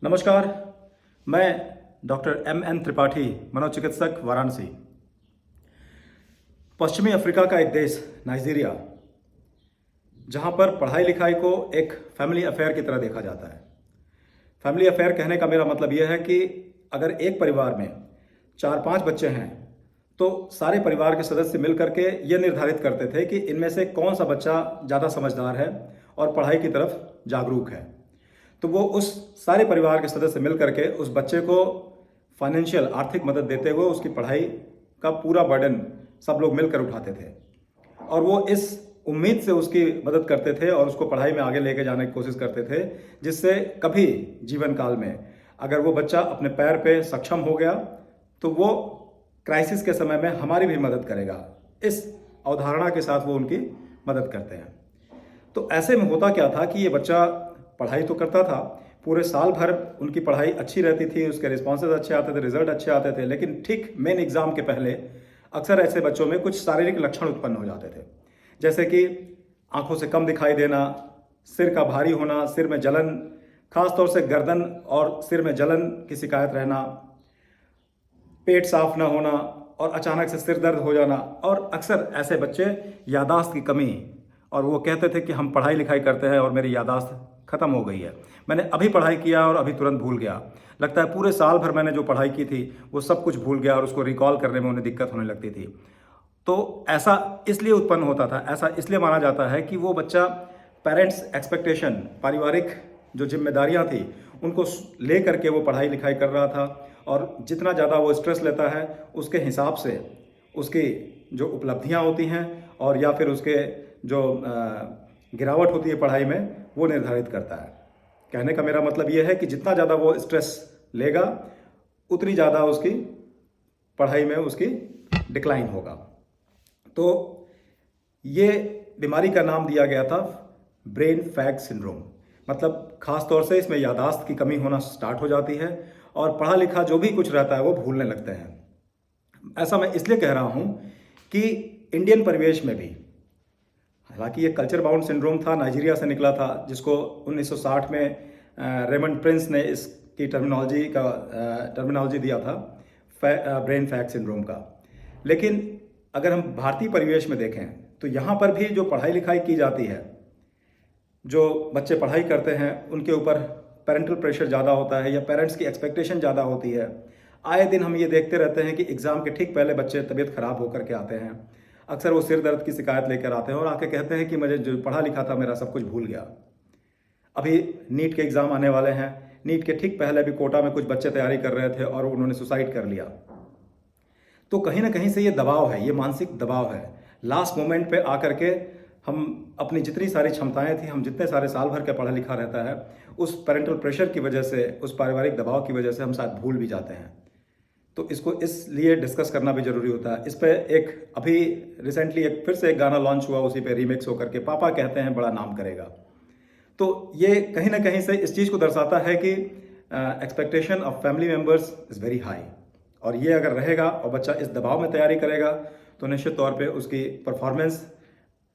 नमस्कार। मैं doctor M Tripathi, मनोचिकित्सक, वाराणसी। पश्चिमी अफ्रीका का एक देश नाइजीरिया, जहाँ पर पढ़ाई लिखाई को एक फैमिली अफेयर की तरह देखा जाता है। फैमिली अफेयर कहने का मेरा मतलब यह है कि अगर एक परिवार में 4-5 बच्चे हैं तो सारे परिवार के सदस्य मिल करके ये निर्धारित करते थे कि इनमें से कौन सा बच्चा ज़्यादा समझदार है और पढ़ाई की तरफ जागरूक है। तो वो उस सारे परिवार के सदस्य मिल करके उस बच्चे को फाइनेंशियल आर्थिक मदद देते हुए उसकी पढ़ाई का पूरा बर्डन सब लोग मिलकर उठाते थे और वो इस उम्मीद से उसकी मदद करते थे और उसको पढ़ाई में आगे लेके जाने की कोशिश करते थे, जिससे कभी जीवन काल में अगर वो बच्चा अपने पैर पे सक्षम हो गया तो वो क्राइसिस के समय में हमारी भी मदद करेगा। इस अवधारणा के साथ वो उनकी मदद करते हैं। तो ऐसे में होता क्या था कि ये बच्चा पढ़ाई तो करता था, पूरे साल भर उनकी पढ़ाई अच्छी रहती थी, उसके रिस्पॉन्सेज अच्छे आते थे, रिजल्ट अच्छे आते थे, लेकिन ठीक मेन एग्जाम के पहले अक्सर ऐसे बच्चों में कुछ शारीरिक लक्षण उत्पन्न हो जाते थे, जैसे कि आंखों से कम दिखाई देना, सिर का भारी होना, सिर में जलन, खासतौर से गर्दन और सिर में जलन की शिकायत रहना, पेट साफ न होना और अचानक से सिर दर्द हो जाना। और अक्सर ऐसे बच्चे यादाश्त की कमी, और वो कहते थे कि हम पढ़ाई लिखाई करते हैं और मेरी यादाश्त खत्म हो गई है, मैंने अभी पढ़ाई किया और अभी तुरंत भूल गया, लगता है पूरे साल भर मैंने जो पढ़ाई की थी वो सब कुछ भूल गया और उसको रिकॉल करने में उन्हें दिक्कत होने लगती थी। तो ऐसा इसलिए उत्पन्न होता था, ऐसा इसलिए माना जाता है कि वो बच्चा पेरेंट्स एक्सपेक्टेशन, पारिवारिक जो जिम्मेदारियां थी उनको ले करके वो पढ़ाई लिखाई कर रहा था, और जितना ज़्यादा वो स्ट्रेस लेता है उसके हिसाब से उसकी जो उपलब्धियां होती हैं और या फिर उसके जो गिरावट होती है पढ़ाई में, वो निर्धारित करता है। कहने का मेरा मतलब ये है कि जितना ज़्यादा वो स्ट्रेस लेगा उतनी ज़्यादा उसकी पढ़ाई में उसकी डिक्लाइन होगा। तो ये बीमारी का नाम दिया गया था ब्रेन फैग सिंड्रोम। मतलब खास तौर से इसमें यादाश्त की कमी होना स्टार्ट हो जाती है और पढ़ा लिखा जो भी कुछ रहता है वो भूलने लगते हैं। ऐसा मैं इसलिए कह रहा हूँ कि इंडियन परिवेश में भी, हालांकि ये कल्चर बाउंड सिंड्रोम था, नाइजीरिया से निकला था, जिसको 1960 में रेमंड प्रिंस ने इसकी टर्मिनोलॉजी दिया था ब्रेन फैग सिंड्रोम का। लेकिन अगर हम भारतीय परिवेश में देखें तो यहाँ पर भी जो पढ़ाई लिखाई की जाती है, जो बच्चे पढ़ाई करते हैं उनके ऊपर पेरेंटल प्रेशर ज़्यादा होता है या पेरेंट्स की एक्सपेक्टेशन ज़्यादा होती है। आए दिन हम ये देखते रहते हैं कि एग्ज़ाम के ठीक पहले बच्चे तबीयत ख़राब होकर के आते हैं। अक्सर वो सिर दर्द की शिकायत लेकर आते हैं और आके कहते हैं कि मुझे जो पढ़ा लिखा था मेरा सब कुछ भूल गया। अभी नीट के एग्ज़ाम आने वाले हैं, नीट के ठीक पहले भी कोटा में कुछ बच्चे तैयारी कर रहे थे और उन्होंने सुसाइड कर लिया। तो कहीं ना कहीं से ये दबाव है, ये मानसिक दबाव है। लास्ट मोमेंट पे आकर के हम अपनी जितनी सारी क्षमताएं थी, हम जितने सारे साल भर के पढ़ा लिखा रहता है, उस पेरेंटल प्रेशर की वजह से, उस पारिवारिक दबाव की वजह से हम शायद भूल भी जाते हैं। तो इसको इसलिए डिस्कस करना भी जरूरी होता है। इस पे एक अभी रिसेंटली एक फिर से एक गाना लॉन्च हुआ, उसी पे रीमिक्स होकर के, पापा कहते हैं बड़ा नाम करेगा। तो ये कहीं ना कहीं से इस चीज़ को दर्शाता है कि expectation of family members is very high, और ये अगर रहेगा और बच्चा इस दबाव में तैयारी करेगा तो निश्चित तौर पे उसकी परफॉर्मेंस,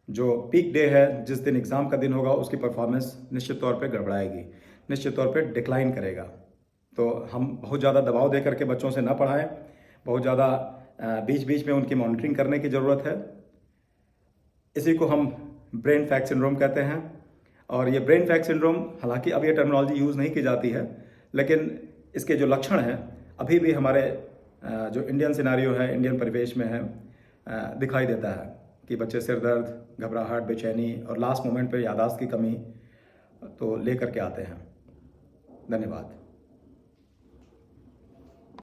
जो पीक डे है, जिस दिन एग्ज़ाम का दिन होगा, उसकी परफॉर्मेंस निश्चित तौर पे गड़बड़ाएगी, निश्चित तौर पे डिक्लाइन करेगा। तो हम बहुत ज़्यादा दबाव दे करके बच्चों से ना पढ़ाएं, बहुत ज़्यादा बीच बीच में उनकी मॉनिटरिंग करने की ज़रूरत है। इसी को हम ब्रेन फैग सिंड्रोम कहते हैं। और ये ब्रेन फैग सिंड्रोम, हालांकि अब ये टर्मिनोलॉजी यूज़ नहीं की जाती है, लेकिन इसके जो लक्षण हैं अभी भी हमारे जो इंडियन सिनारियो है, इंडियन परिवेश में है, दिखाई देता है कि बच्चे सिर दर्द, घबराहट, बेचैनी और लास्ट मोमेंट पे यादाश्त की कमी तो लेकर के आते हैं। धन्यवाद।